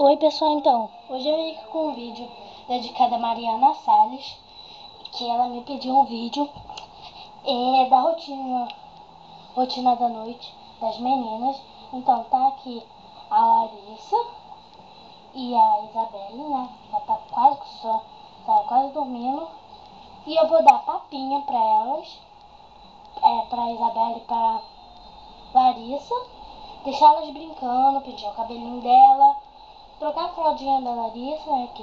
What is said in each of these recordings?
Oi pessoal, então, hoje eu vim aqui com um vídeo dedicado a Mariana Salles, que ela me pediu um vídeo da rotina da noite das meninas. Então tá aqui a Larissa e a Isabelle, né? Já tá quase dormindo. E eu vou dar papinha pra elas, pra Isabelle e pra Larissa, deixar elas brincando, pentear o cabelinho dela, trocar a fraldinha da Larissa, né, que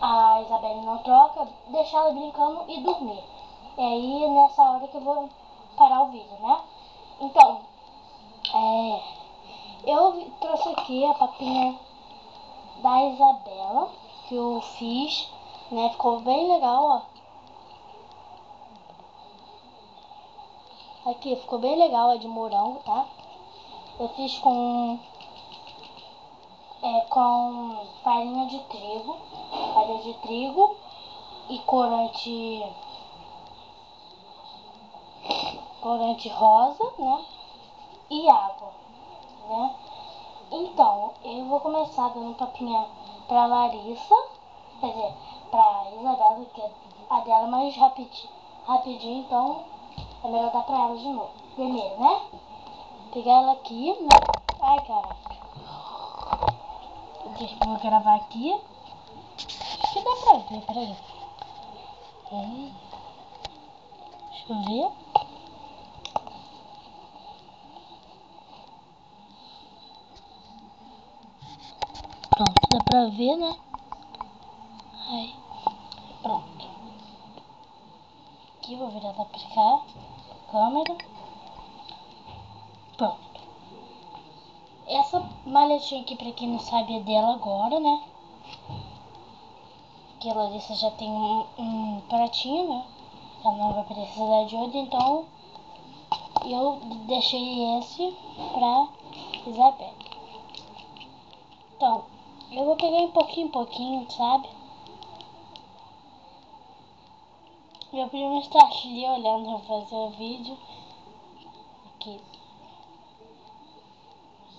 a Isabelle não troca, deixar ela brincando e dormir. E aí nessa hora que eu vou parar o vídeo, né? Então, eu trouxe aqui a papinha da Isabela, que eu fiz, né? Ficou bem legal, ó. Aqui, ficou bem legal, é de morango, tá? Eu fiz com farinha de trigo e corante rosa, né? E água, né? Então, eu vou começar dando papinha pra Larissa, quer dizer, pra Isabela, que é a dela mais rapidinho, então é melhor dar pra ela de novo. Primeiro, né? Pegar ela aqui, né? Ai, caraca. Vou gravar aqui. Acho que dá pra ver, peraí. Deixa eu ver. Pronto, dá pra ver, né? Aí, pronto. Aqui, vou virar pra cá. Câmera. Pronto. Essa maletinha aqui, pra quem não sabe, é dela agora, né? Que a Larissa já tem um pratinho, né? Ela não vai precisar de outro, então eu deixei esse pra Isabelle. Então, eu vou pegar em pouquinho, sabe? Meu primo está ali olhando eu fazer o vídeo. Aqui.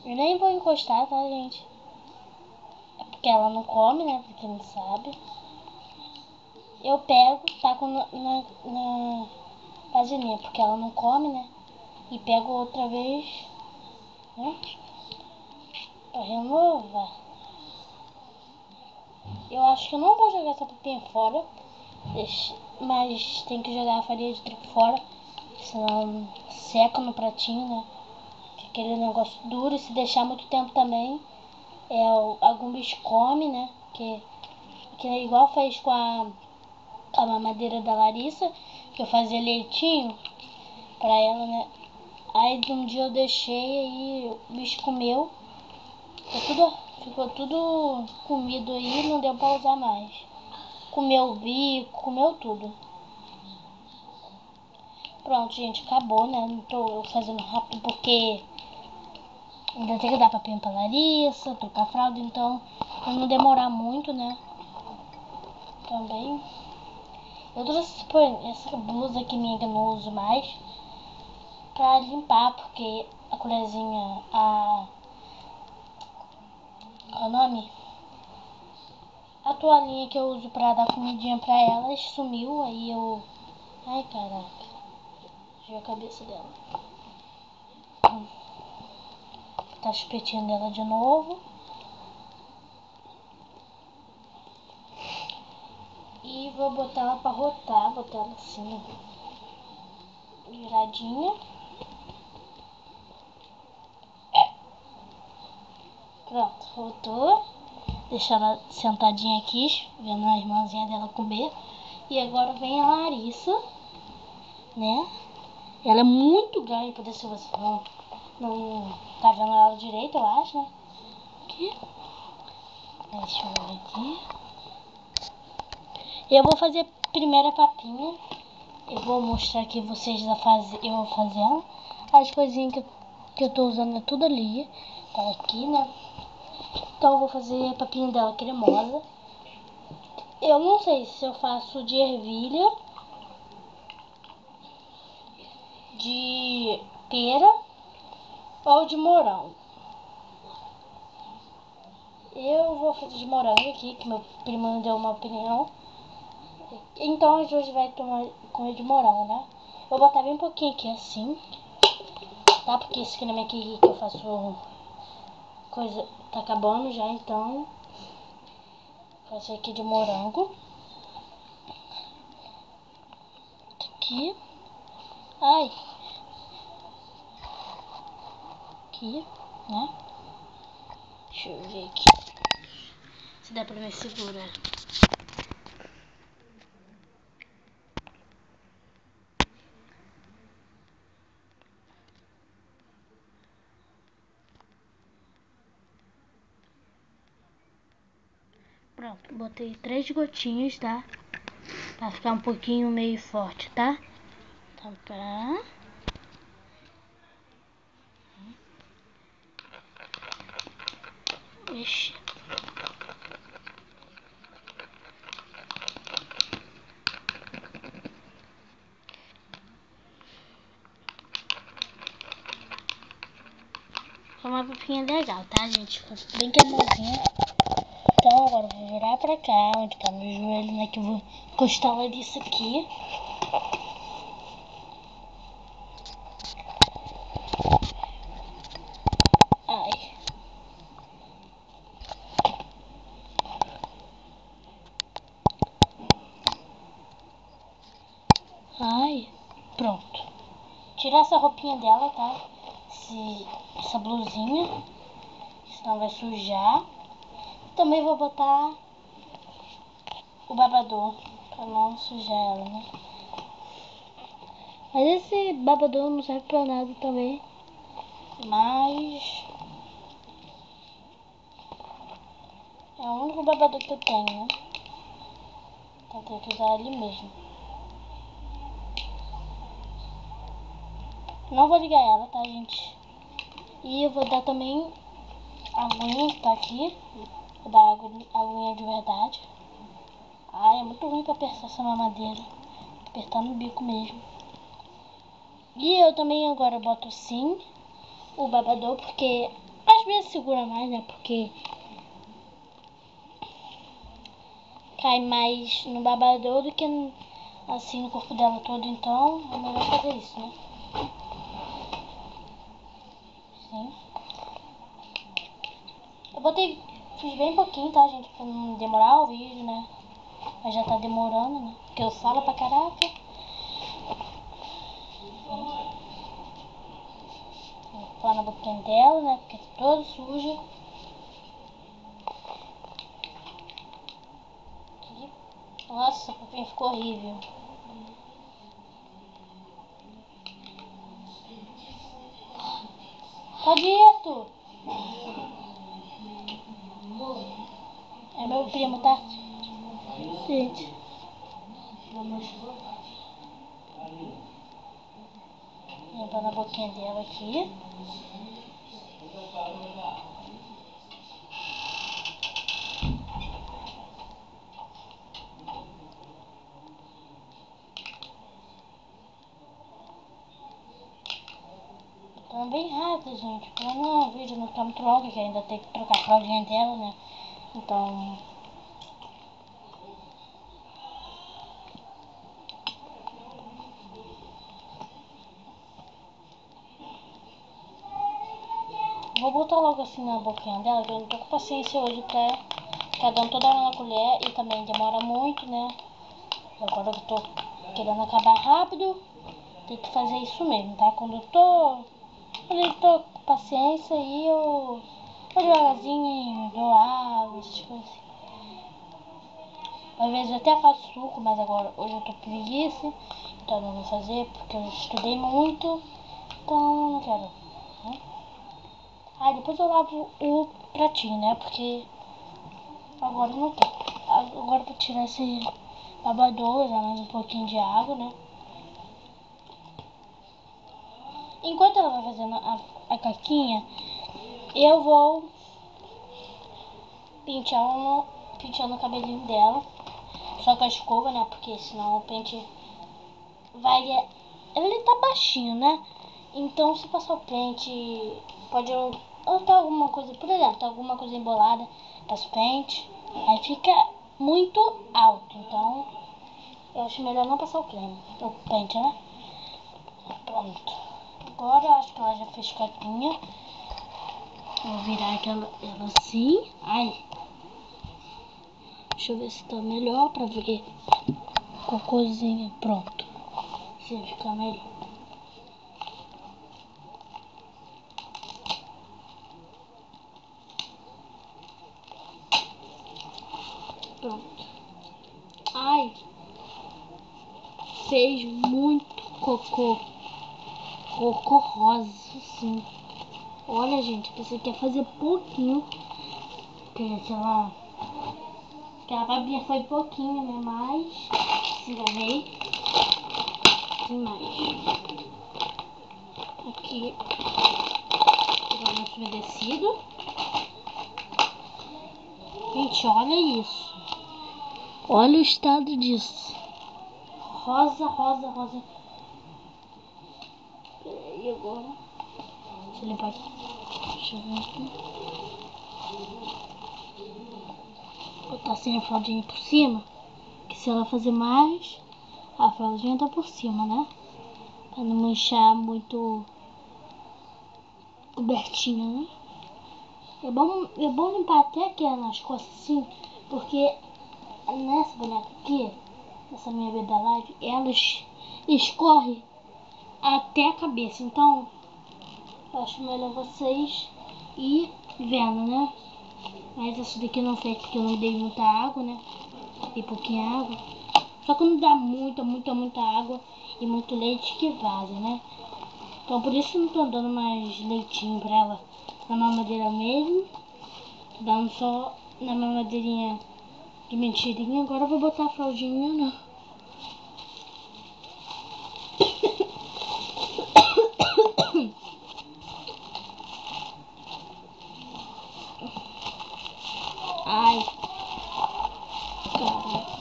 Eu nem vou encostar, tá, gente? É porque ela não come, né? Pra quem não sabe. Eu pego, taco na vasilhinha, porque ela não come, né? E pego outra vez, né? Pra renovar. Eu acho que eu não vou jogar essa papinha fora. Mas tem que jogar a farinha de trigo fora, senão seca no pratinho, né? Aquele negócio duro, e se deixar muito tempo também, algum bicho come, né? Que é igual fez com a mamadeira da Larissa, que eu fazia leitinho pra ela, né? Aí um dia eu deixei, aí o bicho comeu, ficou tudo comido aí, não deu pra usar mais. Comeu o bico, comeu tudo. Pronto, gente, acabou, né? Não tô fazendo rápido porque ainda tem que dar papinha pra Larissa, trocar a fralda, então pra não demorar muito, né? Também. Eu trouxe essa blusa aqui minha que eu não uso mais pra limpar, porque a colherzinha, qual é o nome? A toalhinha que eu uso pra dar comidinha pra elas sumiu, aí eu... Ai, caraca. Deixa eu ver a cabeça dela. Tá chupetinho dela de novo. E vou botar ela pra rotar, botar ela assim, viradinha. Pronto, voltou. Deixar ela sentadinha aqui, vendo a irmãzinha dela comer. E agora vem a Larissa, né? Ela é muito grande, por isso você não tá vendo ela direito, eu acho, né? Aqui. Deixa eu ver aqui. Eu vou fazer a primeira papinha. Eu vou mostrar aqui vocês eu vou fazendo. As coisinhas que eu tô usando é tudo ali. Tá aqui, né? Então eu vou fazer a papinha dela cremosa. Eu não sei se eu faço de ervilha, de pera ou de morango. vou fazer de morango aqui, que meu primo me deu uma opinião. Então hoje vai comer de morango, né? Vou botar bem pouquinho aqui assim, tá? Porque esse creme aqui que eu faço coisa tá acabando já, então fazer aqui de morango. Aqui. Ai. Aqui, né? Deixa eu ver aqui se dá pra me segurar. Pronto, botei 3 gotinhas, tá? Pra ficar um pouquinho meio forte, tá? Então, pra... Ixi. Foi uma papinha legal, tá, gente? Ficou bem cremosinha. Então agora eu vou virar pra cá, onde tá meu joelho, né? Que eu vou encostar ela disso aqui. Ai. Ai. Pronto. Tirar essa roupinha dela, tá? Essa blusinha. Senão vai sujar. Também vou botar o babador pra não sujar ela, né? Mas esse babador não serve pra nada também. Mas é o único babador que eu tenho, né? Então tem que usar ele mesmo. Não vou ligar ela, tá, gente? E eu vou dar também a aguinha que tá aqui. Vou dar a aguinha de verdade. Ai, é muito ruim pra apertar essa mamadeira. Apertar no bico mesmo. E eu também agora boto sim o babador, porque às vezes segura mais, né? Porque cai mais no babador do que assim no corpo dela todo, então é melhor fazer isso, né? Sim. Eu fiz bem pouquinho, tá, gente? Pra não demorar o vídeo, né? Mas já tá demorando, né? Porque eu falo pra caraca. Vou pôr na boquinha dela, né? Porque tá toda suja. Aqui. Nossa, a papinha ficou horrível. Pode ir, tu. É meu primo, tá? Gente. Limpando a boquinha dela aqui. Então bem rápido, gente. Pra o vídeo não ficar muito longo, que ainda tem que trocar a fraldinha dela, né? Então... vou botar logo assim na boquinha dela, que eu não tô com paciência hoje pra ficar dando toda hora na colher. E também demora muito, né? Agora eu tô querendo acabar rápido. Tem que fazer isso mesmo, tá? Quando eu tô com paciência, aí eu vou devagarzinho e dou água, essas coisas assim. Às vezes eu até faço suco, mas agora hoje eu tô com preguiça, então eu não vou fazer porque eu estudei muito, então não quero. Né? Aí depois eu lavo o pratinho, né? Porque agora não tem. Agora pra tirar esse babador, usar mais um pouquinho de água, né? Enquanto ela vai fazendo a caquinha, eu vou penteando o cabelinho dela. Só com a escova, né? Porque senão o pente vai... Ele tá baixinho, né? Então se passar o pente, pode ou tá alguma coisa, por exemplo, tá alguma coisa embolada, passa o pente, aí fica muito alto. Então, eu acho melhor não passar o creme, o pente, né? Pronto. Agora eu acho que ela já fez caquinha. Vou virar ela assim. Ai. Deixa eu ver se tá melhor pra ver. Cocôzinha. Pronto. Se ficar melhor. Pronto. Ai. Fez muito cocô. Cocô rosa, sim. Olha, gente, você quer fazer pouquinho. Porque, sei lá. Aquela babinha foi pouquinho, né? Mas enganei. Tem mais. Aqui. Pegar nosso umedecido. Gente, olha isso. Olha o estado disso. Rosa, rosa, rosa. Peraí agora. Deixa eu limpar aqui. Deixa eu ver aqui. Vou botar assim a fraldinha por cima. Que se ela fazer mais, a fraldinha tá por cima, né? Pra não manchar muito cobertinha, né? É bom limpar até aqui nas costas assim. Porque nessa boneca aqui, essa minha bebê live, ela escorre até a cabeça. Então, eu acho melhor vocês ir vendo, né? Mas essa daqui não fez porque eu não dei muita água, né? Dei pouquinha água. Só que não dá muita água e muito leite que vaza, né? Então por isso eu não tô dando mais leitinho pra ela na mamadeira mesmo. Tô dando só na mamadeirinha de mentirinha. Agora eu vou botar a fraldinha, né? Ai, caraca.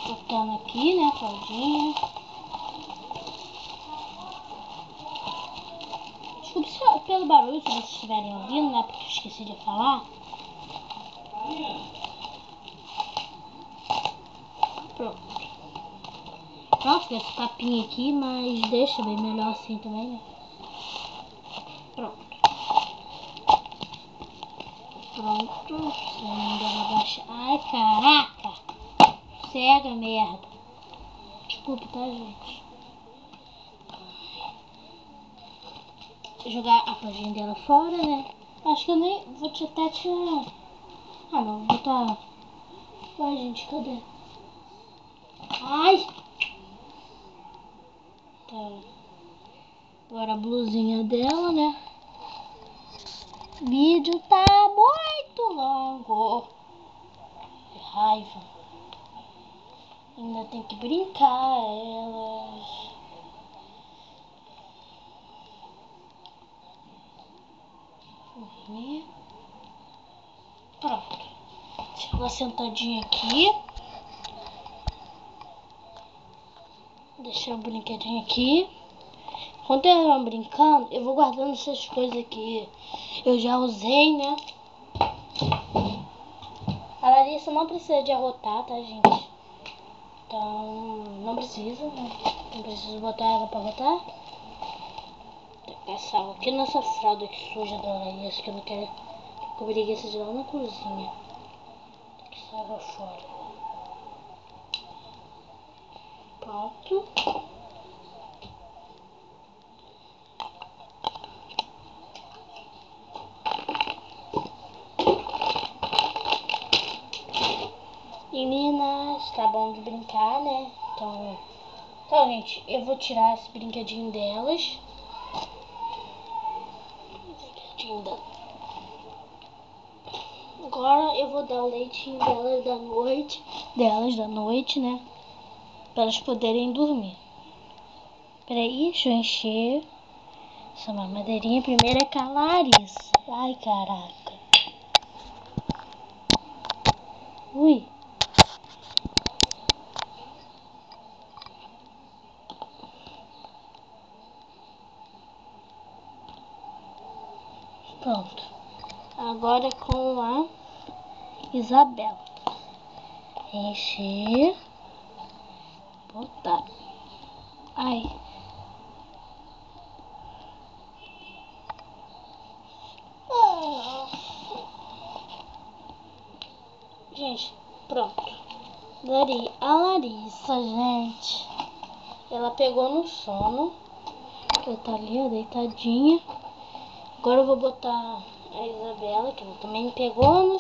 Botando aqui, né, a fraldinha. Desculpa pelo barulho, se vocês estiverem ouvindo, né, porque eu esqueci de falar. Pronto. Nossa, esse tapinha aqui, mas deixa bem melhor assim também, né? Pronto. Pronto. Se não der uma baixa. Ai, caraca! Cega, merda. Desculpa, tá, gente? Vou jogar a página dela fora, né? Acho que eu nem vou até tirar. Ah, não, vou botar. Ué, gente, cadê? Ai! Tá. Agora a blusinha dela, né? O vídeo tá muito longo. Que raiva. Ainda tem que brincar elas. Dormir. Pronto. Deixa ela sentadinha aqui. Deixa o brinquedinho aqui. Enquanto elas vão brincando, eu vou guardando essas coisas que eu já usei, né? A Larissa não precisa de arrotar, tá, gente? Então, não precisa, né? Não preciso botar ela pra arrotar. Tem que passar aqui nessa fralda que suja da Larissa, que eu não quero com preguiça de ir lá na cozinha. Tem que sair lá fora. Pronto. Meninas, tá bom de brincar, né? Então, gente, eu vou tirar esse brinquedinho delas. Agora eu vou dar o leitinho delas da noite, né? Pra elas poderem dormir. Peraí, deixa eu encher essa mamadeirinha. Primeiro é com a Larissa. Ai, caraca. Ui. Pronto. Agora com a Isabela. Encher. Botar. Ai. Gente, pronto. A Larissa, gente, ela pegou no sono. Ela tá ali, ó, deitadinha. Agora eu vou botar a Isabela, que ela também pegou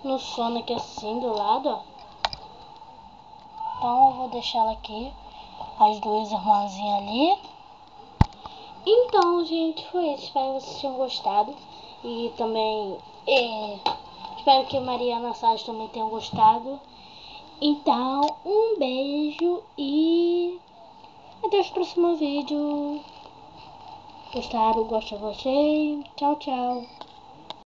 no sono aqui assim, do lado, ó. Então eu vou deixar ela aqui, as duas irmãzinhas ali. Então, gente, foi isso. Espero que vocês tenham gostado. E também espero que a Mariana Salles também tenha gostado. Então, um beijo e até o próximo vídeo. Gostaram? Gostei? Tchau, tchau.